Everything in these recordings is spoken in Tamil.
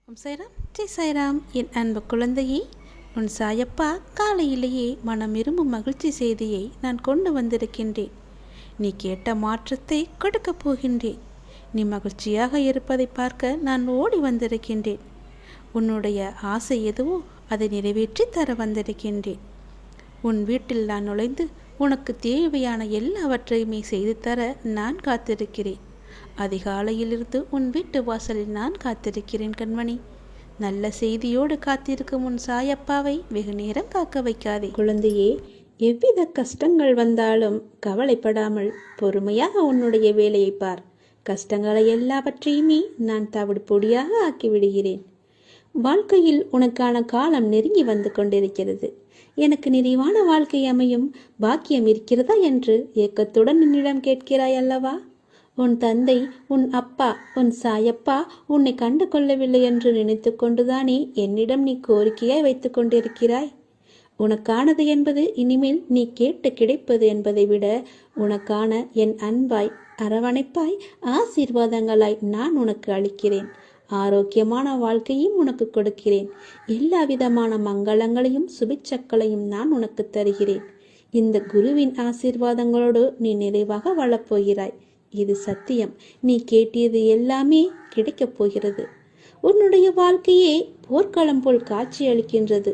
சாய்ராம் ஜெய் சாய்ராம். என் அன்பு குழந்தையே, உன் சாயப்பா காலையிலேயே மனம் விரும்பும் மகிழ்ச்சி செய்தியை நான் கொண்டு வந்திருக்கின்றேன். நீ கேட்ட மாற்றத்தை கொடுக்கப் போகின்றேன். நீ மகிழ்ச்சியாக இருப்பதை பார்க்க நான் ஓடி வந்திருக்கின்றேன். உன்னுடைய ஆசை எதுவோ அதை நிறைவேற்றி தர வந்திருக்கின்றேன். உன் வீட்டில் நான் நுழைந்து உனக்கு தேவையான எல்லாவற்றையுமே செய்து தர நான் காத்திருக்கிறேன். அதிகாலையிலிருந்து உன் வீட்டு வாசலில் நான் காத்திருக்கிறேன் கண்மணி. நல்ல செய்தியோடு காத்திருக்கும் உன் சாயப்பாவை வெகு நேரம் காக்க வைக்காதே. குழந்தையே, எவ்வித கஷ்டங்கள் வந்தாலும் கவலைப்படாமல் பொறுமையாக உன்னுடைய வேலையை பார். கஷ்டங்களை எல்லாவற்றையுமே நான் தவிடு பொடியாக ஆக்கிவிடுகிறேன். வாழ்க்கையில் உனக்கான காலம் நெருங்கி வந்து கொண்டிருக்கிறது. எனக்கு நிறைவான வாழ்க்கை அமையும் பாக்கியம் இருக்கிறதா என்று ஏக்கத்துடன் என்னிடம் கேட்கிறாய் அல்லவா? உன் தந்தை, உன் அப்பா, உன் சாயப்பா உன்னை கண்டு கொள்ளவில்லை என்று நினைத்து கொண்டுதானே என்னிடம் நீ கோரிக்கையாய் வைத்து கொண்டிருக்கிறாய். உனக்கானது என்பது இனிமேல் நீ கேட்டு கிடைப்பது என்பதை விட உனக்கான என் அன்பாய், அரவணைப்பாய், ஆசீர்வாதங்களாய் நான் உனக்கு அளிக்கிறேன். ஆரோக்கியமான வாழ்க்கையும் உனக்கு கொடுக்கிறேன். எல்லா விதமான மங்களங்களையும் சுபிச்சக்களையும் நான் உனக்கு தருகிறேன். இந்த குருவின் ஆசீர்வாதங்களோடு நீ நிறைவாக வாழப்போகிறாய். இது சத்தியம். நீ கேட்டியது எல்லாமே கிடைக்கப் போகிறது. உன்னுடைய வாழ்க்கையே போர்க்களம் போல் காட்சி அளிக்கின்றது.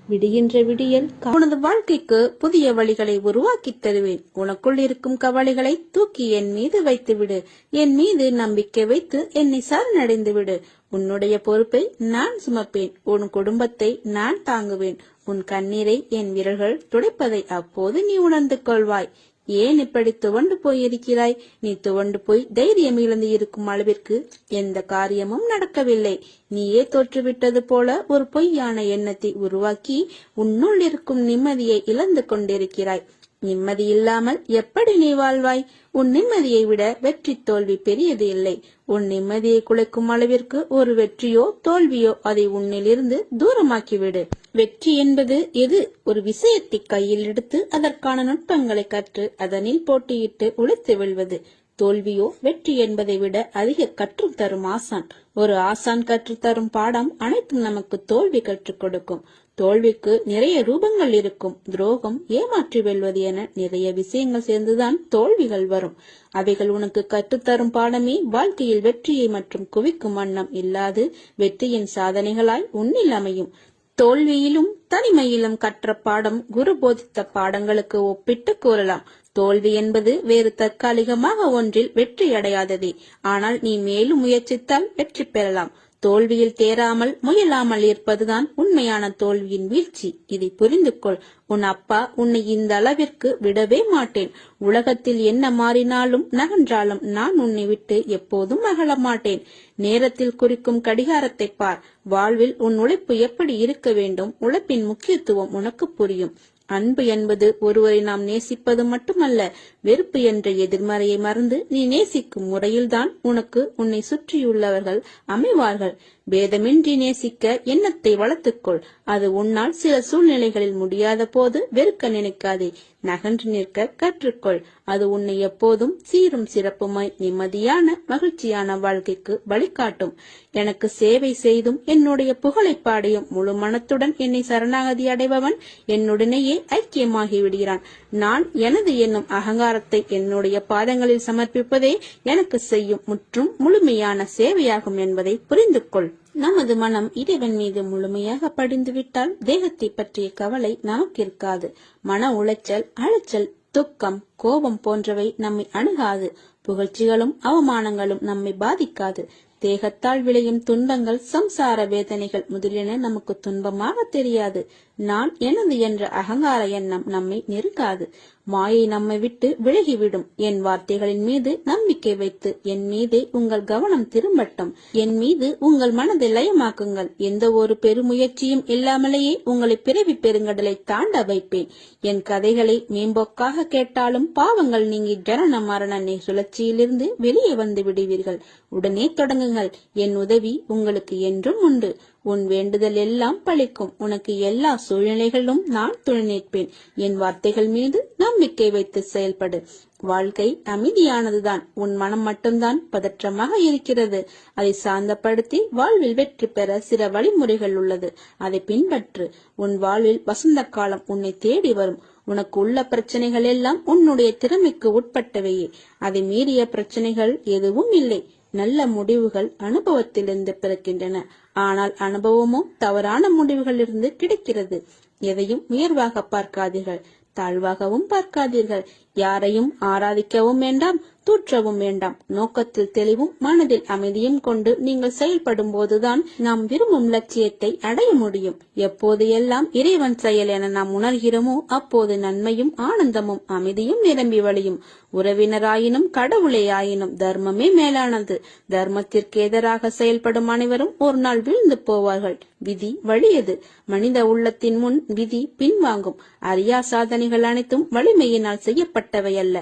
விடுகின்ற விடியல் உனது வாழ்க்கைக்கு புதிய வழிகளை உருவாக்கி தருவேன். உனக்குள் இருக்கும் கவலைகளை தூக்கி என் மீது வைத்து விடு. என் மீது நம்பிக்கை வைத்து என்னை சரணடைந்து விடு. உன்னுடைய பொறுப்பை நான் சுமப்பேன். உன் குடும்பத்தை நான் தாங்குவேன். உன் கண்ணீரை என் விரல்கள் துடைப்பதை அப்போது நீ உணர்ந்து கொள்வாய். ஏன் இப்படி துவண்டு போயிருக்கிறாய்? நீ துவண்டு போய் தைரியம் இழந்து இருக்கும் அளவிற்கு எந்த காரியமும் நடக்கவில்லை. நீயே தோற்றுவிட்டது போல ஒரு பொய்யான எண்ணத்தை உருவாக்கி உன்னுள் இருக்கும் நிம்மதியை இழந்து கொண்டிருக்கிறாய். நிம்மதி இல்லாமல் எப்படி நீ வாழ்வாய்? உன் நிம்மதியை விட வெற்றி தோல்வி பெரியது இல்லை. உன் நிம்மதியை குலைக்கும் அளவிற்கு ஒரு வெற்றியோ தோல்வியோ அதை உன்னிலிருந்து தூரமாக்கிவிடு. வெற்றி என்பது எது? ஒரு விஷயத்தை கையில் எடுத்து அதற்கான நுட்பங்களை கற்று அதனில் போட்டியிட்டு உழைத்து வெல்வது. தோல்வியோ வெற்றி என்பதை விட அதிக கற்றுத் தரும் ஆசான். ஒரு ஆசான் கற்றுத்தரும் பாடம் அனைத்தும் நமக்கு தோல்வி கற்றுக் கொடுக்கும். தோல்விக்கு நிறைய ரூபங்கள் இருக்கும். துரோகம், ஏமாற்றி வெல்வது என நிறைய விஷயங்கள் சேர்ந்துதான் தோல்விகள் வரும். அவைகள் உனக்கு கற்றுத்தரும் பாடமே வாழ்க்கையில் வெற்றியை மற்றும் குவிக்கும் வண்ணம் இல்லாது வெற்றியின் சாதனைகளாய் உன்னில் அமையும். தோல்வியிலும் தனிமையிலும் கற்ற பாடம் குரு போதித்த பாடங்களுக்கு ஒப்பிட்டு கூறலாம். தோல்வி என்பது வேறு தற்காலிகமாக ஒன்றில் வெற்றி அடையாததே. ஆனால் நீ மேலும் முயற்சித்தால் வெற்றி பெறலாம். தோல்வியில் தேராமல் முயலாமல் இருப்பதுதான் உண்மையான தோல்வியின் வீழ்ச்சி. இதை புரிந்து கொள். உன் அப்பா உன்னை இந்த அளவிற்கு விடவே மாட்டேன். உலகத்தில் என்ன மாறினாலும் நகன்றாலும் நான் உன்னை விட்டு எப்போதும் அகல மாட்டேன். நேரத்தில் குறிக்கும் கடிகாரத்தை பார். வாழ்வில் உன் உழைப்பு எப்படி இருக்க வேண்டும். உழைப்பின் முக்கியத்துவம் உனக்கு புரியும். அன்பு என்பது ஒருவரை நாம் நேசிப்பது மட்டுமல்ல. வெறுப்பு என்ற எதிர்மறையை மறந்து நீ நேசிக்கும் முறையில்தான் உனக்கு உன்னை சுற்றியுள்ளவர்கள் அமைவார்கள். பேதமின்றி நேசிக்க எண்ணத்தை வளர்த்துக்கொள். அது உன்னால் சில சூழ்நிலைகளில் முடியாத போது வெறுக்க நினைக்காதே. நகன்று நிற்க கற்றுக்கொள். அது உன்னை எப்போதும் சீரும் சிறப்புமாய் நிம்மதியான மகிழ்ச்சியான வாழ்க்கைக்கு வழிகாட்டும். எனக்கு சேவை செய்தும் என்னுடைய புகழை பாடியும் முழு மனத்துடன் என்னை சரணாகதி அடைபவன் என்னுடனேயே ஐக்கியமாகி விடுகிறான். நான் எனது என்னும் அகங்காரத்தை என்னுடைய பாதங்களில் சமர்ப்பிப்பதே எனக்கு செய்யும் முற்றும் முழுமையான சேவையாகும் என்பதை புரிந்து கொள். நமது மனம் இறைவன் மீது முழுமையாக படிந்துவிட்டால் தேகத்தை பற்றிய கவலை நமக்கு இருக்காது. மன உளைச்சல், அலைச்சல், துக்கம், கோபம் போன்றவை நம்மை அணுகாது. புகழ்ச்சிகளும் அவமானங்களும் நம்மை பாதிக்காது. தேகத்தால் விளையும் துன்பங்கள், சம்சார வேதனைகள் முதலியன நமக்கு துன்பமாக தெரியாது. நான் எனது என்ற அகங்கார எண்ணம் நம்மை நெருங்காது. மாயை நம்மை விட்டு விலகிவிடும். என் வார்த்தைகளின் மீது நம்பிக்கை வைத்து என் மீதே உங்கள் கவனம் திரும்பட்டும். என் மீது உங்கள் மனதை லயமாக்குங்கள். எந்த ஒரு பெருமுயற்சியும் இல்லாமலேயே உங்களை பிறவி பெருங்கடலை தாண்ட வைப்பேன். என் கதைகளை மேம்போக்காக கேட்டாலும் பாவங்கள் நீங்கி ஜனன மரண சுழற்சியிலிருந்து வெளியே வந்து விடுவீர்கள். உடனே தொடங்குங்கள். என் உதவி உங்களுக்கு என்றும் உண்டு. உன் வேண்டுதல் எல்லாம் பழிக்கும். உனக்கு எல்லா சூழ்நிலைகளிலும் நான் துணை நிற்பேன். என் வார்த்தைகள் மீது நம்பிக்கை வைத்து செயல்படு. வாழ்க்கை அமைதியானதுதான். உன் மனம் மட்டும்தான் பதற்றமாக இருக்கிறது. அதை சாந்தப்படுத்தி வாழ்வில் வெற்றி பெற சில வழிமுறைகள் உள்ளது. அதை பின்பற்று. உன் வாழ்வில் வசந்த காலம் உன்னை தேடி வரும். உனக்கு உள்ள பிரச்சனைகள் எல்லாம் உன்னுடைய திறமைக்கு உட்பட்டவையே. அதை மீறிய பிரச்சனைகள் எதுவும் இல்லை. நல்ல முடிவுகள் அனுபவத்திலிருந்து பிறக்கின்றன. ஆனால் அனுபவமோ தவறான முடிவுகளிலிருந்து கிடைக்கிறது. எதையும் உயர்வாக பார்க்காதீர்கள், தாழ்வாகவும் பார்க்காதீர்கள். யாரையும் ஆராதிக்கவும் வேண்டாம், தூற்றவும் வேண்டாம். நோக்கத்தில் தெளிவும் மனதில் அமைதியும் கொண்டு நீங்கள் செயல்படும் போதுதான் நாம் விரும்பும் லட்சியத்தை அடைய முடியும். எப்போது எல்லாம் இறைவன் செயல் என நாம் உணர்கிறோமோ அப்போது நன்மையும் ஆனந்தமும் அமைதியும் நிரம்பி வழியும். உறவினராயினும் கடவுளே ஆயினும் தர்மமே மேலானது. தர்மத்திற்கு எதிராக செயல்படும் அனைவரும் ஒரு நாள் வீழ்ந்து போவார்கள். விதி வலியது. மனித உள்ளத்தின் முன் விதி பின்வாங்கும். அறியா சாதனைகள் அனைத்தும் வலிமையினால் செய்யப்பட்டவை அல்ல,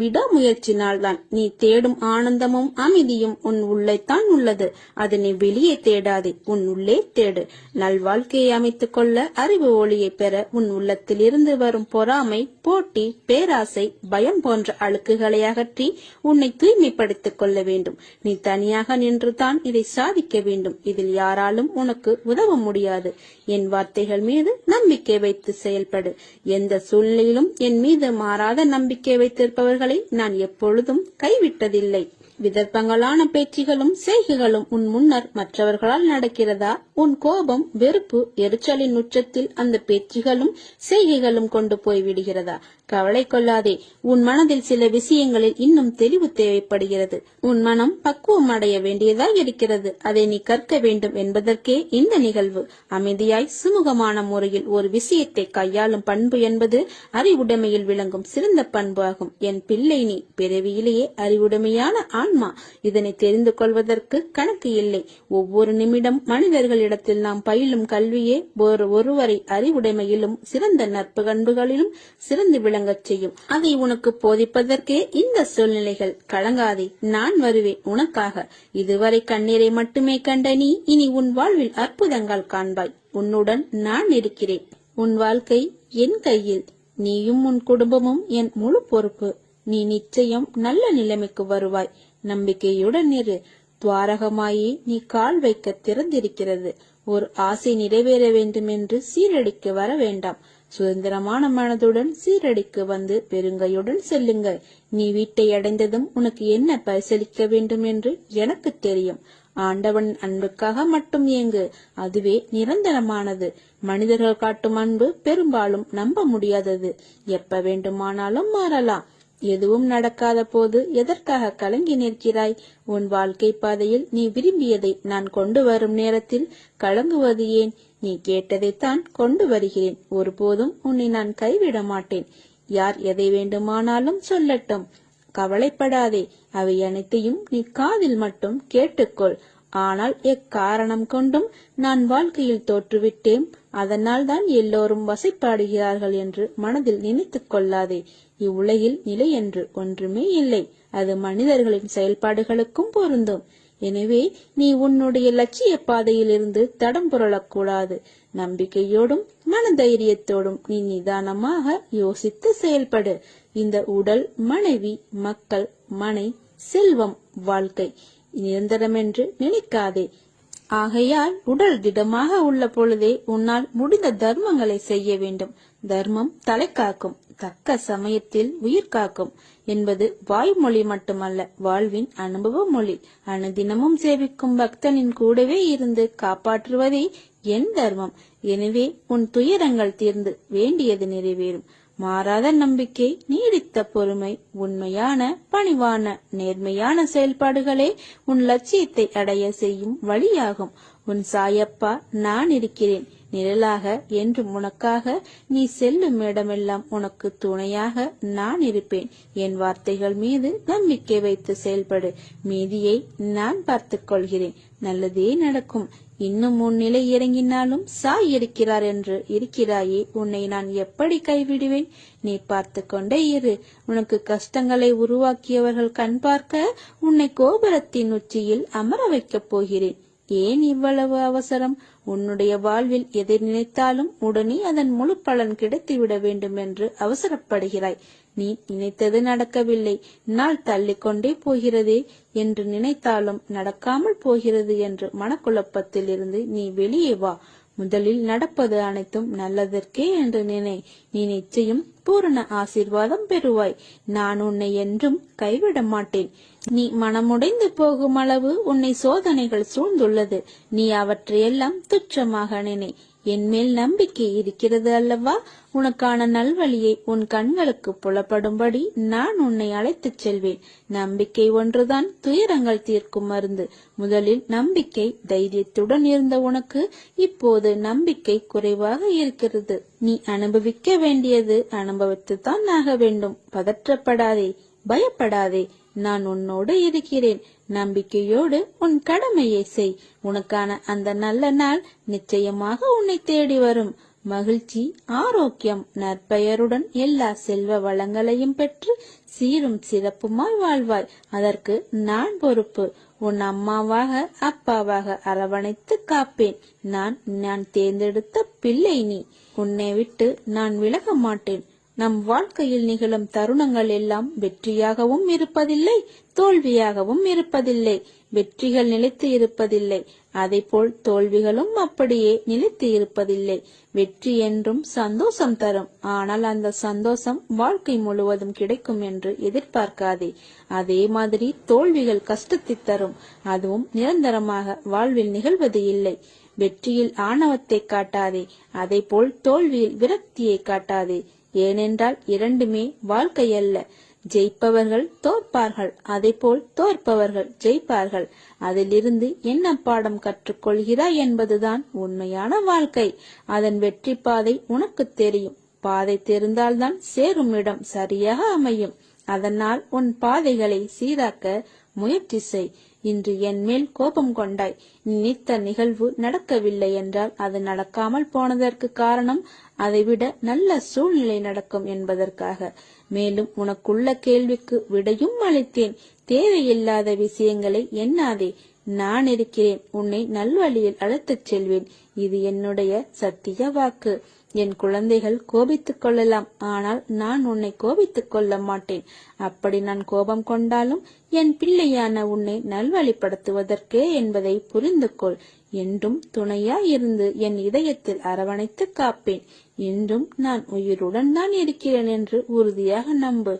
விடாமுயற்சினால் தான். நீ தேடும் ஆனந்தமும் அமைதியும் உன் உள்ளேத்தான் உள்ளது. அதனை வெளியே தேடாதே, உன் உள்ளே தேடு. நல்வாழ்க்கையை அமைத்துக் கொள்ள அறிவு ஒளியை பெற உன் உள்ளத்தில் இருந்து வரும் பொறாமை, போட்டி, பேராசை, பயம் போன்ற அழுக்குகளை அகற்றி உன்னை தூய்மைப்படுத்திக் கொள்ள வேண்டும். நீ தனியாக நின்றுதான் இதை சாதிக்க வேண்டும். இதில் யாராலும் உனக்கு உதவ முடியாது. என் வார்த்தைகள் மீது நம்பிக்கை வைத்து செயல்படு. எந்த சூழ்நிலையிலும் என் மீது மாறாத நம்பிக்கை வைத்திருப்பவர்கள் நான் எப்பொழுதும் கைவிட்டதில்லை. விதர்ப்பங்களான பேச்சுகளும் செய்கைகளும் உன் முன்னர் மற்றவர்களால் நடக்கிறதா? உன் கோபம், வெறுப்பு, எரிச்சலின் உச்சத்தில் அந்த பேச்சுகளும் செய்கைகளும் கொண்டு போய் விடுகிறதா? கவலை கொள்ளாதே. உன் மனதில் சில விஷயங்களில் இன்னும் தெளிவு தேவைப்படுகிறது. உன் மனம் பக்குவம் அடைய வேண்டியதாய் இருக்கிறது. அதை நீ கற்க வேண்டும் என்பதற்கே இந்த நிகழ்வு. அமைதியாய் சுமூகமான முறையில் ஒரு விஷயத்தை கையாளும் பண்பு என்பது அறிவுடைமையில் விளங்கும் சிறந்த பண்பு ஆகும். என் பிள்ளை, நீ பிறவியிலேயே அறிவுடைமையான ஆன்மா. இதனை தெரிந்து கொள்வதற்கு கணக்கு இல்லை. ஒவ்வொரு நிமிடம் மனிதர்களிடத்தில் நாம் பயிலும் கல்வியே ஒருவரை அறிவுடைமையிலும் சிறந்த நட்பு பண்புகளிலும் சிறந்து விளங்க செய்யும். அதை உனக்கு போதிப்பதற்கே இந்த சூழ்நிலைகள். கலங்காதே, நான் வருவேன் உனக்காக. இதுவரை கண்ணீரை மட்டுமே கண்ட நீ இனி உன் வாழ்வில் அற்புதங்கள் காண்பாய். உன்னுடன் நான் இருக்கிறேன். உன் வாழ்க்கை என் கையில். நீயும் உன் குடும்பமும் என் முழு பொறுப்பு. நீ நிச்சயம் நல்ல நிலைமைக்கு வருவாய். நம்பிக்கையுடன் இரு. துவாரகமாயே நீ கால் வைக்க திறந்திருக்கிறது. ஒரு ஆசை நிறைவேற வேண்டும் என்று சீரடிக்கு வர வேண்டாம். சுதந்திரமான மனதுடன் சீரடிக்கு வந்து பெருங்கையுடன் செல்லுங்கள். நீ வீட்டை அடைந்ததும் உனக்கு என்ன பரிசளிக்க வேண்டும் என்று எனக்கு தெரியும். ஆண்டவன் அன்புக்காக மட்டும் இயங்கு. அதுவே நிரந்தரமானது. மனிதர்கள் காட்டும் அன்பு பெரும்பாலும் நம்ப முடியாதது. எப்ப வேண்டுமானாலும் மாறலாம். எதுவும் நடக்காத போது எதற்காக கலங்கி நிற்கிறாய்? உன் வாழ்க்கை பாதையில் நீ விரும்பியதை நான் கொண்டு வரும் நேரத்தில் கலங்குவது ஏன்? நீ கேட்டதைத்தான் கொண்டு வருகிறேன். ஒருபோதும் உன்னை நான் கைவிட மாட்டேன். யார் எதை வேண்டுமானாலும் சொல்லட்டும், கவலைப்படாதே. அவை அனைத்தையும் நீ காதில் மட்டும் கேட்டுக்கொள். ஆனால் எக்காரணம் கொண்டும் நான் வாழ்க்கையில் தோற்றுவிட்டேன், அதனால் தான் எல்லோரும் வசைப்பாடுகிறார்கள் என்று மனதில் நினைத்துக் கொள்ளாதே. இவ்வுலகில் நிலை என்று ஒன்றுமே இல்லை. அது மனிதர்களின் செயல்பாடுகளுக்கும் பொருந்தும். எனவே நீ உன்னுடைய லட்சிய பாதையிலிருந்து தடம் புரளக்கூடாது. நம்பிக்கையோடும் மனதைரியத்தோடும் நீ நிதானமாக யோசித்து செயல்படு. இந்த உடல், மனைவி, மக்கள், மனை, செல்வம், வாழ்க்கை நிரந்தரம் என்று நினைக்காதே. ஆகையால் உடல் திடமாக உள்ள பொழுதே உன்னால் முடிந்த தர்மங்களை செய்ய வேண்டும். தர்மம் தலை காக்கும், தக்க சமயத்தில் உயிர் காக்கும் என்பது வாய்மொழி மட்டுமல்ல, வாழ்வின் அனுபவ மொழி. அனுதினமும் சேவிக்கும் பக்தனின் கூடவே இருந்து காப்பாற்றுவதே என் தர்மம். எனவே உன் துயரங்கள் தீர்ந்து வேண்டியது நிறைவேறும். மாறாத நம்பிக்கை, நீடித்த பொறுமை, உண்மையான பணிவான நேர்மையான செயல்பாடுகளே உன் லட்சியத்தை அடைய செய்யும் வழியாகும். உன் சாயப்பா நான் இருக்கிறேன். நிழலாக என்று உனக்காக. நீ செல்லும் இடமெல்லாம் உனக்கு துணையாக நான் இருப்பேன். என் வார்த்தைகள் மீது நம்பிக்கை வைத்து செயல்படு. மீதியை நான் பார்த்துக் கொள்கிறேன். நல்லதே நடக்கும். இன்னும் உன் நிலை இறங்கினாலும் சாய் இருக்கிறார் என்று இருக்கிறாயே, உன்னை நான் எப்படி கைவிடுவேன்? நீ பார்த்து கொண்டே இரு. உனக்கு கஷ்டங்களை உருவாக்கியவர்கள் கண் பார்க்க உன்னை கோபுரத்தின் உச்சியில் அமர வைக்கப் போகிறேன். ஏன் இவ்வளவு அவசரம்? உன்னுடைய வாழ்வில் எதை நினைத்தாலும் உடனே அதன் முழு பலன் கிடைத்துவிட வேண்டும் என்று அவசரப்படுகிறாய். நீ நினைத்தது நடக்கவில்லை, நாள் தள்ளிக்கொண்டே போகிறதே என்று நினைத்தாலும் நடக்காமல் போகிறது என்று மனக்குழப்பத்தில் இருந்து நீ வெளியே வா. முதலில் நடப்பது அனைத்தும் நல்லதற்கே என்று நினை. நீ நிச்சயம் பூரண ஆசீர்வாதம் பெறுவாய். நான் உன்னை என்றும் கைவிட மாட்டேன். நீ மனமுடைந்து போகும் அளவு உன்னை சோதனைகள் சூழ்ந்துள்ளது. நீ அவற்றையெல்லாம் துச்சமாக நினை. என் மேல் நம்பிக்கை இருக்கிறது அல்லவா? உனக்கான நல்வழியை உன் கண்களுக்கு புலப்படும்படி நான் உன்னை அழைத்துச் செல்வேன். நம்பிக்கை ஒன்றுதான் துயரங்கள் தீர்க்கும் மருந்து. முதலில் நம்பிக்கை தைரியத்துடன் இருந்த உனக்கு இப்போது நம்பிக்கை குறைவாக இருக்கிறது. நீ அனுபவிக்க வேண்டியது அனுபவித்துத்தான் ஆக வேண்டும். பதற்றப்படாதே, பயப்படாதே. நான் உன்னோடு இருக்கிறேன். நம்பிக்கையோடு உன் கடமையை செய். உனக்கான அந்த நல்ல நாள் நிச்சயமாக உன்னை தேடி வரும். மகிழ்ச்சி, ஆரோக்கியம், நற்பெயருடன் எல்லா செல்வ வளங்களையும் பெற்று சீரும் சிறப்புமாய் வாழ்வாய். அதற்கு நான் பொறுப்பு. உன் அம்மாவாக அப்பாவாக அரவணைத்து காப்பேன். நான் தேர்ந்தெடுத்த பிள்ளை நீ. உன்னை விட்டு நான் விலக மாட்டேன். நம் வாழ்க்கையில் நிகழும் தருணங்கள் எல்லாம் வெற்றியாகவும் இருப்பதில்லை, தோல்வியாகவும் இருப்பதில்லை. வெற்றிகள் நிலைத்து இருப்பதில்லை, அதேபோல் தோல்விகளும் அப்படியே நிலைத்து இருப்பதில்லை. வெற்றி என்றும் சந்தோஷம் தரும். ஆனால் அந்த சந்தோஷம் வாழ்க்கை முழுவதும் கிடைக்கும் என்று எதிர்பார்க்காதே. அதே மாதிரி தோல்விகள் கஷ்டத்தை தரும். அதுவும் நிரந்தரமாக வாழ்வில் நிகழ்வது இல்லை. வெற்றியில் ஆணவத்தை காட்டாதே, அதேபோல் தோல்வியில் விரக்தியை காட்டாதே. ஏனென்றால் இரண்டுமே வாழ்க்கை அல்ல. ஜெயிப்பவர்கள் தோற்பார்கள், அதேபோல் தோற்பவர்கள் ஜெயிப்பார்கள். அதிலிருந்து என்ன பாடம் கற்றுக்கொள்கிறாய் என்பதுதான் உண்மையான வாழ்க்கை. அதன் வெற்றி பாதை உனக்கு தெரியும். பாதை தெரிந்தால்தான் சேரும் இடம் சரியாக அமையும். அதனால் உன் பாதைகளை சீராக்க முயற்சி செய். இன்று என் மேல் கோபம் கொண்டாய். நினைத்த நிகழ்வு நடக்கவில்லை என்றால் அது நடக்காமல் போனதற்கு காரணம் அதைவிட நல்ல சூழ்நிலை நடக்கும் என்பதற்காக. மேலும் உனக்குள்ள கேள்விக்கு விடையும் அளித்தேன். தேவையில்லாத விஷயங்களை எண்ணாதே. நான் இருக்கிறேன். உன்னை நல்வழியில் அழைத்துச் செல்வேன். இது என்னுடைய சத்திய வாக்கு. என் குழந்தைகள் கோபித்துக் கொள்ளலாம், ஆனால் நான் உன்னை கோபித்துக் கொள்ள மாட்டேன். அப்படி நான் கோபம் கொண்டாலும் என் பிள்ளையான உன்னை நல்வழிப்படுத்துவதற்கே என்பதை புரிந்து கொள். என்றும் துணையாயிருந்து என் இதயத்தில் அரவணைத்து காப்பேன். என்றும் நான் உயிருடன் தான் இருக்கிறேன் என்று உறுதியாக நம்பு.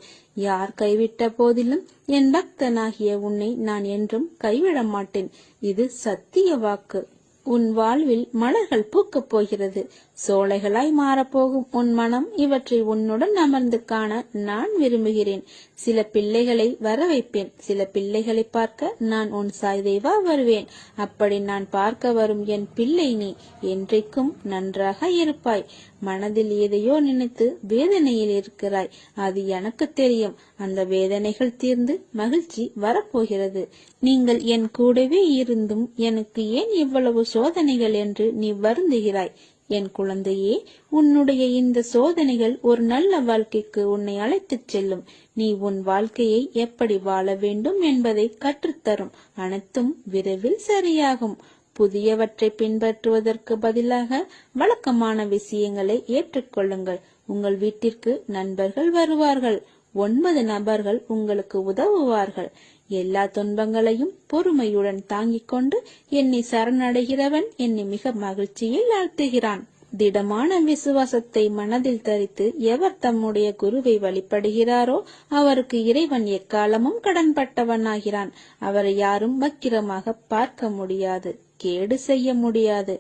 யார் கைவிட்ட போதிலும் என் பக்தனாகிய உன்னை நான் என்றும் கைவிட மாட்டேன். இது சத்திய வாக்கு. உன் வாழ்வில் மலர்கள் பூக்கப் போகிறது. சோலைகளாய் மாறப்போகும் உன் மனம் இவற்றை உன்னுடன் அமர்ந்து காண நான் விரும்புகிறேன். சில பிள்ளைகளை வர வைப்பேன். சில பிள்ளைகளை பார்க்க நான் உன் சாய்தேவா வருவேன். அப்படி நான் பார்க்க வரும் என் பிள்ளை நீ என்றைக்கும் நன்றாக இருப்பாய். மனதில் எதையோ நினைத்து வேதனையில் இருக்கிறாய். அது எனக்கு தெரியும். அந்த வேதனைகள் தீர்ந்து மகிழ்ச்சி வரப்போகிறது. நீங்கள் என் கூடவே இருந்தும் எனக்கு ஏன் இவ்வளவு சோதனைகள் என்று நீ வருந்துகிறாய்? என் குழந்தையே, உன்னுடைய இந்த சோதனைகள் ஒரு நல்ல வாழ்க்கைக்கு உன்னை அழைத்துச் செல்லும். நீ உன் வாழ்க்கையை எப்படி வாழ வேண்டும் என்பதை கற்றுத்தரும். அனைத்தும் விரைவில் சரியாகும். புதியவற்றை பின்பற்றுவதற்கு பதிலாக வழக்கமான விஷயங்களை ஏற்றுக்கொள்ளுங்கள். உங்கள் வீட்டிற்கு நண்பர்கள் வருவார்கள். 9 நபர்கள் உங்களுக்கு உதவுவார்கள். எல்லா துன்பங்களையும் பொறுமையுடன் தாங்கிக் கொண்டு என்னை சரணடைகிறவன் என்னை மிக மகிழ்ச்சியில் ஆழ்த்துகிறான். திடமான விசுவாசத்தை மனதில் தரித்து எவர் தம்முடைய குருவை வழிபடுகிறாரோ அவருக்கு இறைவன் எக்காலமும் கடன்பட்டவனாகிறான். அவரை யாரும் வக்கிரமாக பார்க்க முடியாது, கேடு செய்ய முடியாது.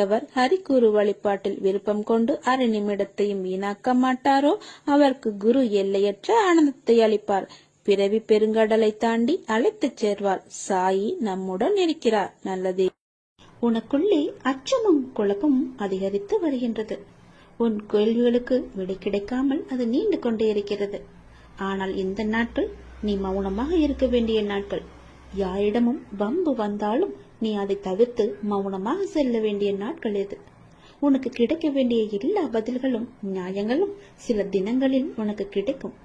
எவர் ஹரிகுரு வழிபாட்டில் விருப்பம் கொண்டு அரை நிமிடத்தையும் வீணாக்க மாட்டாரோ அவருக்கு குரு எல்லையற்ற ஆனந்தத்தை அளிப்பார். பிறவி பெருங்கடலை தாண்டி அழைத்துச் சேர்வார். சாயி நம்முடன் இருக்கிறார். நல்லதே. உனக்குள்ளே அச்சமும் குழப்பமும் அதிகரித்து வருகின்றது. உன் கேள்விகளுக்கு விடை கிடைக்காமல் அது நீண்டு கொண்டே இருக்கிறது. ஆனால் இந்த நாட்கள் நீ மௌனமாக இருக்க வேண்டிய நாட்கள். யாரிடமும் வம்பு வந்தாலும் நீ அதை தவிர்த்து மௌனமாக செல்ல வேண்டிய நாட்கள் எது? உனக்கு கிடைக்க வேண்டிய எல்லா பதில்களும் நியாயங்களும் சில தினங்களில் உனக்கு கிடைக்கும்.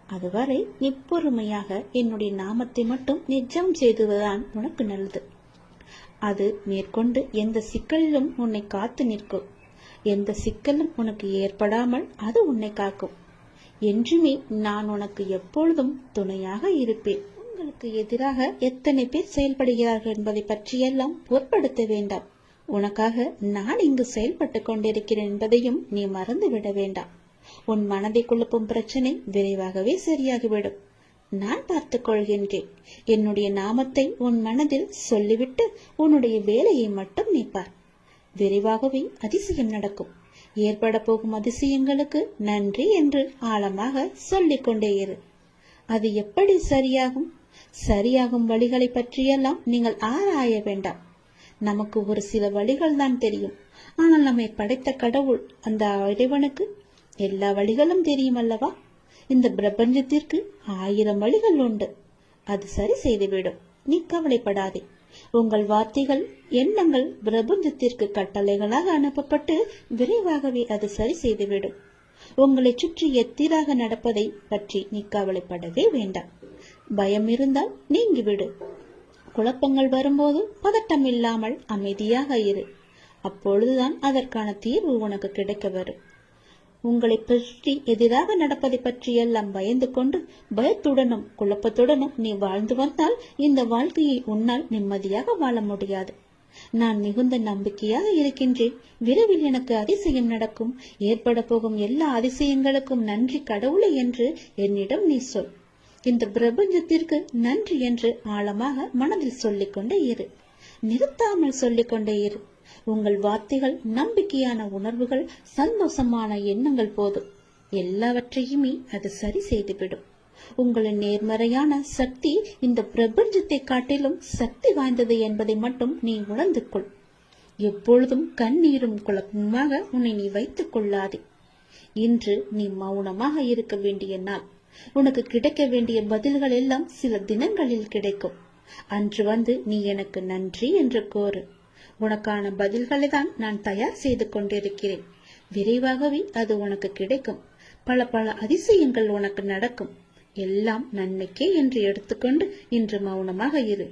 அதுவரை நீ பொறுமையாக என்னுடைய நாமத்தை மட்டும் நிஜம் செய்துவதுதான் உனக்கு நல்லது. அது மேற்கொண்டு எந்த சிக்கலிலும் உன்னை காத்து நிற்கும். எந்த சிக்கலும் உனக்கு ஏற்படாமல் அது உன்னை காக்கும். என்றுமே நான் உனக்கு எப்பொழுதும் துணையாக இருப்பேன். உங்களுக்கு எதிராக எத்தனை பேர் செயல்படுகிறார்கள் என்பதை பற்றியெல்லாம் பொருட்படுத்த வேண்டாம். உனக்காக நான் இங்கு செயல்பட்டு கொண்டிருக்கிறேன் என்பதையும் நீ மறந்துவிட வேண்டாம். உன் மனதை குழப்பும் பிரச்சனை விரைவாகவே சரியாகிவிடும். நான் பார்த்துக் கொள்கின்றேன். என்னுடைய நாமத்தை உன் மனதில் சொல்லிவிட்டு உன்னுடைய வேலையை மட்டும் நீப்பார். விரைவாகவே அதிசயம் நடக்கும். ஏற்பட போகும் அதிசயங்களுக்கு நன்றி என்று ஆழமாக சொல்லிக் கொண்டே இரு. அது எப்படி சரியாகும்? சரியாகும் வழிகளை பற்றியெல்லாம் நீங்கள் ஆராய வேண்டாம். நமக்கு ஒரு சில வழிகள் தான் தெரியும். ஆனால் நம்மை படைத்த கடவுள், அந்த இறைவனுக்கு எல்லா வழிகளும் தெரியும் அல்லவா? இந்த பிரபஞ்சத்திற்கு 1000 வழிகள் உண்டு. அது சரி செய்துவிடும். நீ கவலைப்படாதே. உங்கள் வார்த்தைகள், எண்ணங்கள் பிரபஞ்சத்திற்கு கட்டளைகளாக அனுப்பப்பட்டு விரைவாகவே அது சரி செய்துவிடும். உங்களை சுற்றி எதிராக நடப்பதை பற்றி நீ கவலைப்படவே வேண்டாம். பயம் இருந்தால் நீங்கிவிடு. குழப்பங்கள் வரும்போது பதட்டம் இல்லாமல் அமைதியாக இரு. அப்பொழுதுதான் அதற்கான தீர்வு உனக்கு கிடைக்க வரும். உங்களை பற்றி எதிராக நடப்பதை பற்றியெல்லாம் பயந்து கொண்டு பயத்துடனும் குழப்பத்துடனும் நீ வாழ்ந்து வந்தால் இந்த வாழ்க்கையை உன்னால் நிம்மதியாக வாழ முடியாது. நான் மிகுந்த நம்பிக்கையாக இருக்கின்றேன். விரைவில் எனக்கு அதிசயம் நடக்கும். ஏற்பட போகும் எல்லா அதிசயங்களுக்கும் நன்றி கடவுளை என்று என்னிடம் நீ சொல். இந்த பிரபஞ்சத்திற்கு நன்றி என்று ஆழமாக மனதில் சொல்லிக்கொண்டே இரு. நிறுத்தாமல் சொல்லிக்கொண்டே இரு. உங்கள் வார்த்தைகள், நம்பிக்கையான உணர்வுகள், சந்தோஷமான எண்ணங்கள் போதும். எல்லாவற்றையுமே அது சரி செய்துவிடும். உங்களின் நேர்மறையான சக்தி இந்த பிரபஞ்சத்தை காட்டிலும் சக்தி வாய்ந்தது என்பதை மட்டும் நீ உணர்ந்து கொள். எப்பொழுதும் கண்ணீரும் குழப்பமாக உன்னை நீ வைத்துக் கொள்ளாதே. இன்று நீ மௌனமாக இருக்க வேண்டிய நாள். உனக்கு கிடைக்க வேண்டிய பதில்கள் எல்லாம் சில தினங்களில் கிடைக்கும். அன்று வந்து நீ எனக்கு நன்றி என்று கோரு. உனக்கான பதில்களை தான் நான் தயார் செய்து கொண்டிருக்கிறேன். விரைவாகவே அது உனக்கு கிடைக்கும். பல அதிசயங்கள் உனக்கு நடக்கும். எல்லாம் நன்மைக்கே என்று எடுத்துக்கொண்டு இன்று மௌனமாக இரு.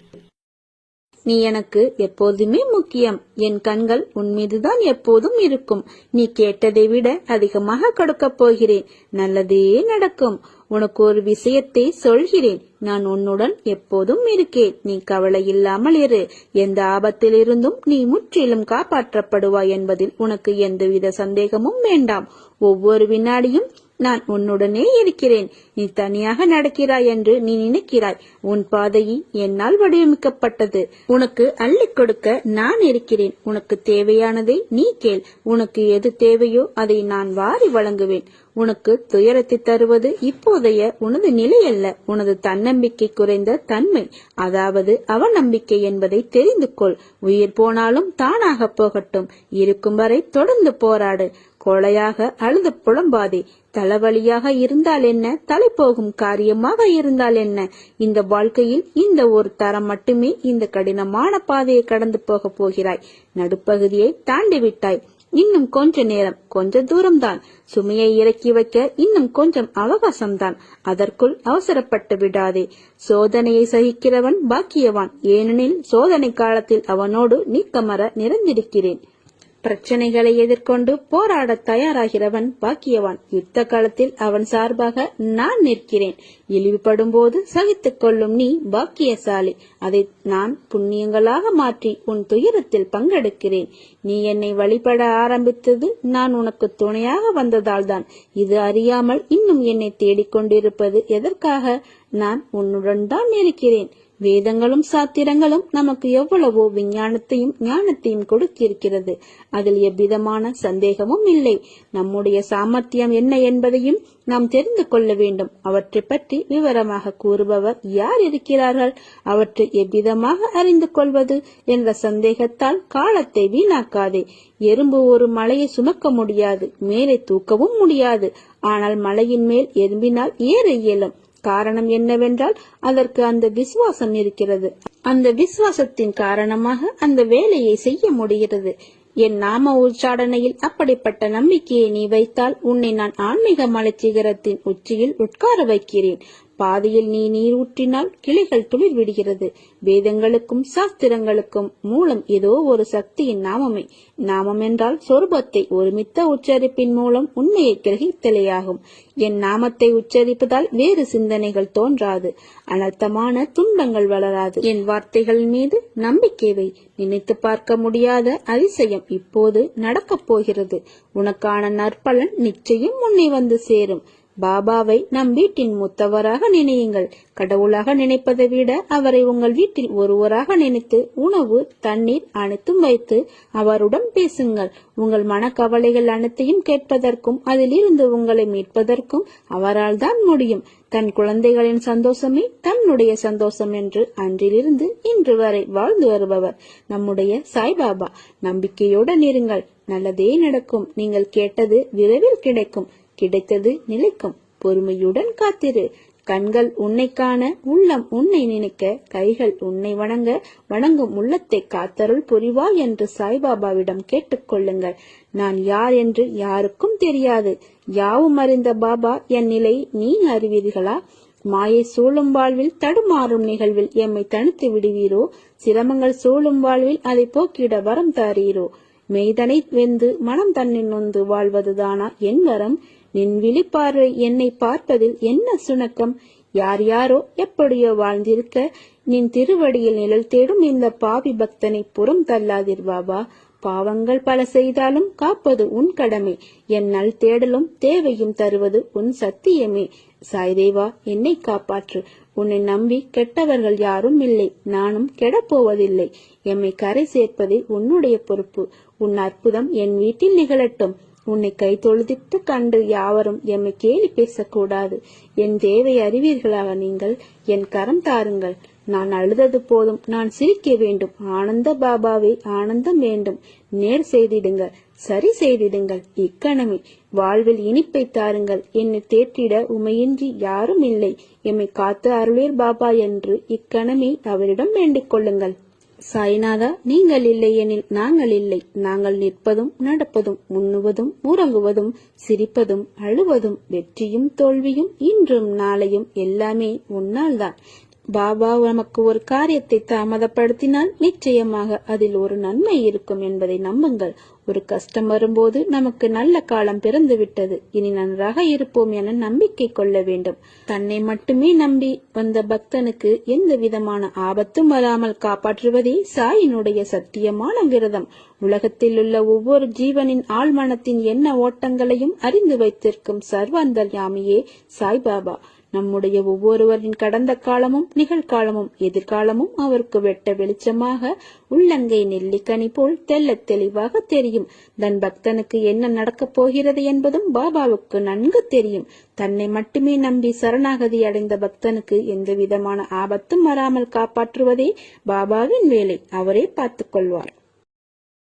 நீ எனக்கு எப்போதுமே முக்கியம். என் கண்கள் உன் மீதுதான் எப்போதும் இருக்கும். நீ கேட்டதை விட அதிகமாக கொடுக்கப் போகிறேன். நல்லதே நடக்கும். உனக்கு ஒரு விஷயத்தை சொல்கிறேன். நான் உன்னுடன் எப்போதும் இருக்கேன். நீ கவலை இல்லாமல் இரு. எந்த ஆபத்திலிருந்தும் நீ முற்றிலும் காப்பாற்றப்படுவாய் என்பதில் உனக்கு எந்தவித சந்தேகமும் வேண்டாம். ஒவ்வொரு வினாடியும் நான் உன்னுடனே இருக்கிறேன். நீ தனியாக நடக்கிறாய் என்று நீ நினைக்கிறாய். உன் பாதையை என்னால் வடிவமைக்கப்பட்டது. உனக்கு அள்ளி கொடுக்க நான் இருக்கிறேன். உனக்கு தேவையானதை நீ கேள். உனக்கு எது தேவையோ அதை நான் வாரி வழங்குவேன். உனக்கு துயரத்தை தருவது இப்போதைய உனது நிலை அல்ல, உனது தன்னம்பிக்கை குறைந்த தன்மை, அதாவது அவநம்பிக்கை என்பதை தெரிந்து கொள். உயிர் போனாலும் தானாக போகட்டும். இருக்கும் வரை தொடர்ந்து போராடு. கொலையாக அழுது புலம்பாதே. தலைவலியாக இருந்தால் என்ன, தலை போகும் காரியமாக இருந்தால் என்ன, இந்த வாழ்க்கையில் இந்த ஒரு தரம் மட்டுமே இந்த கடினமான பாதையை கடந்து போக போகிறாய். நடுப்பகுதியை தாண்டி விட்டாய். இன்னும் கொஞ்ச நேரம், கொஞ்ச தூரம்தான். சுமையை இறக்கி வைக்க இன்னும் கொஞ்சம் அவகாசம்தான். அதற்குள் அவசரப்பட்டு விடாதே. சோதனையை சகிக்கிறவன் பாக்கியவான். ஏனெனில் சோதனை காலத்தில் அவனோடு நீக்கமர நிறைந்திருக்கிறேன். பிரச்சனைகளை எதிர்கொண்டு போராட தயாராகிறவன் பாக்கியவான். யுத்த காலத்தில் அவன் சார்பாக நான் நிற்கிறேன். இழிவுபடும் போது சகித்துக் கொள்ளும் நீ பாக்கியசாலி. அதை நான் புண்ணியங்களாக மாற்றி உன் துயரத்தில் பங்கெடுக்கிறேன். நீ என்னை வழிபட ஆரம்பித்தது நான் உனக்கு துணையாக வந்ததால் தான். இது அறியாமல் இன்னும் என்னை தேடிக்கொண்டிருப்பது எதற்காக? நான் உன்னுடன் தான் இருக்கிறேன். வேதங்களும் சாத்திரங்களும் நமக்கு எவ்வளவோ விஞ்ஞானத்தையும் ஞானத்தையும் கொடுத்திருக்கிறது. அதில் எவ்விதமான சந்தேகமும் இல்லை. நம்முடைய சாமர்த்தியம் என்ன என்பதையும் நாம் தெரிந்து கொள்ள வேண்டும். அவற்றை பற்றி விவரமாக கூறுபவர் யார் இருக்கிறார்கள்? அவற்றை எவ்விதமாக அறிந்து கொள்வது என்ற சந்தேகத்தால் காலத்தை வீணாக்காதே. எறும்பு ஒரு மலையை சுமக்க முடியாது, மேலே தூக்கவும் முடியாது. ஆனால் மலையின் மேல் எறும்பினால் ஏற இயலும். காரணம் என்னவென்றால் அதற்கு அந்த விசுவாசம் இருக்கிறது. அந்த விசுவாசத்தின் காரணமாக அந்த வேலையை செய்ய முடிகிறது. என் நாம உச்சாடனையில் அப்படிப்பட்ட நம்பிக்கையை நீ வைத்தால் உன்னை நான் ஆன்மீக மலைச்சிகரத்தின் உச்சியில் உட்கார வைக்கிறேன். பாதையில் நீ நீர் ஊற்றினால் கிளைகள் துளிர் விடுகிறது. வேதங்களுக்கும் சாஸ்திரங்களுக்கும் மூலம் ஏதோ ஒரு சக்தியின் நாமமே. நாமம் என்றால் சொரூபத்தை ஒருமித்த உச்சரிப்பின் மூலம் உண்மையை கிரகித்தலேயாகும். என் நாமத்தை உச்சரிப்பதால் வேறு சிந்தனைகள் தோன்றாது, அனர்த்தமான துன்பங்கள் வளராது. என் வார்த்தைகள் மீது நம்பிக்கை வை. நினைத்து பார்க்க முடியாத அதிசயம் இப்போது நடக்கப் போகிறது. உனக்கான நற்பலன் நிச்சயம் உன்னை வந்து சேரும். பாபாவை நம் வீட்டின் மூத்தவராக நினையுங்கள். கடவுளாக நினைப்பதை விட அவரை உங்கள் வீட்டில் ஒருவராக நினைத்து உணவு தண்ணீர் அனைத்தும் வைத்து அவருடன் பேசுங்கள். உங்கள் மனக்கவலைகள் அனைத்தையும் கேட்பதற்கும் அதிலிருந்து உங்களை மீட்பதற்கும் அவரால் தான் முடியும். தன் குழந்தைகளின் சந்தோஷமே தன்னுடைய சந்தோஷம் என்று அன்றிலிருந்து இன்று வரை வாழ்ந்து வருபவர் நம்முடைய சாய்பாபா. நம்பிக்கையுடன் இருங்கள், நல்லதே நடக்கும். நீங்கள் கேட்டது விரைவில் கிடைக்கும், கிடைத்தது நிலைக்கும். பொறுமையுடன் காத்திரு. கண்கள் உன்னை காண, உள்ளம் உன்னை நினைக்க, கைகள் உன்னை வணங்க, வணங்கும் உள்ளத்தை காத்தருள் புரிவாய் என்று சாய்பாபாவிடம் கேட்டுக்கொள்ளுங்கள். நான் யார் என்று யாருக்கும் தெரியாது. யாவும் அறிந்த பாபா என் நிலை நீ அறிவீர்களா? மாயை சூழும் வாழ்வில் தடுமாறும் நிகழ்வில் எம்மை தனித்து விடுவீரோ? சிரமங்கள் சூழும் வாழ்வில் அதை போக்கிட வரம் தாரீரோ? மெய்தனை வெந்து மனம் தன்னின் நொந்து வாழ்வதுதானா என் வரம்? நின் விழிப்பார்வை என்னை பார்ப்பதில் என்ன சுணக்கம்? யார் யாரோ எப்படியோ வாழ்ந்திருக்க நின் திருவடியில் நிழல் தேடும் இந்த பாவி பக்தனை புறம் தள்ளாதீர் பாபா. பாவங்கள் பல செய்தாலும் காப்பது உன் கடமை. என் நல் தேடலும் தேவையும் தருவது உன் சத்தியமே. சாய்தேவா, என்னை காப்பாற்று. உன்னை நம்பி கெட்டவர்கள் யாரும் இல்லை, நானும் கெடப்போவதில்லை. எம்மை கரை சேர்ப்பதே உன்னுடைய பொறுப்பு. உன் அற்புதம் என் வீட்டில் நிகழட்டும். உன்னை கை தொழுதிட்டு கண்டு யாவரும் எம்மை கேலி பேசக்கூடாது. என் தேவை அறிவீர்களாக நீங்கள். என் கரம் தாருங்கள். நான் அழுதது போதும், நான் சிரிக்க வேண்டும். ஆனந்த பாபாவே, ஆனந்தம் வேண்டும். நேர் செய்திடுங்கள், சரி செய்திடுங்கள். இக்கணமே வாழ்வில் இனிப்பை தாருங்கள். என்னை தேற்றிட உமையின்றி யாரும் இல்லை. எம்மை காத்து அருளீர் பாபா என்று இக்கணமே அவரிடம் வேண்டிக் கொள்ளுங்கள். சாய்நாதா, நீங்கள் இல்லை எனில் நாங்கள் இல்லை. நாங்கள் நிற்பதும் நடப்பதும் உண்ணுவதும் உறங்குவதும் சிரிப்பதும் அழுவதும் வெற்றியும் தோல்வியும் இன்றும் நாளையும் எல்லாமே உன்னால் தான். பாபா நமக்கு ஒரு காரியத்தை தாமதப்படுத்தினால் நிச்சயமாக அதில் ஒரு நன்மை இருக்கும் என்பதை நம்புங்கள். ஒரு கஷ்டம் வரும்போது நமக்கு நல்ல காலம் பிறந்து விட்டது, இனி நன்றாக இருப்போம் என நம்பிக்கை கொள்ள வேண்டும். தன்னை மட்டுமே நம்பி வந்த பக்தனுக்கு எந்த விதமான ஆபத்தும் வராமல் காப்பாற்றுவதே சாயினுடைய சத்தியமான விரதம். உலகத்தில் உள்ள ஒவ்வொரு ஜீவனின் ஆழ்மனத்தின் எண்ண ஓட்டங்களையும் அறிந்து வைத்திருக்கும் சர்வாந்தர்யாமியே சாய்பாபா. நம்முடைய ஒவ்வொருவரின் கடந்த காலமும் நிகழ்காலமும் எதிர்காலமும் அவருக்கு வெட்ட வெளிச்சமாக உள்ளங்கை நெல்லிக்கனி போல் தெல்ல தெளிவாக தெரியும். தன் பக்தனுக்கு என்ன நடக்கப் போகிறது என்பதும் பாபாவுக்கு நன்கு தெரியும். தன்னை மட்டுமே நம்பி சரணாகதி அடைந்த பக்தனுக்கு எந்த விதமான ஆபத்தும் வராமல் காப்பாற்றுவதே பாபாவின் வேலை. அவரே பார்த்துக் கொள்வார்.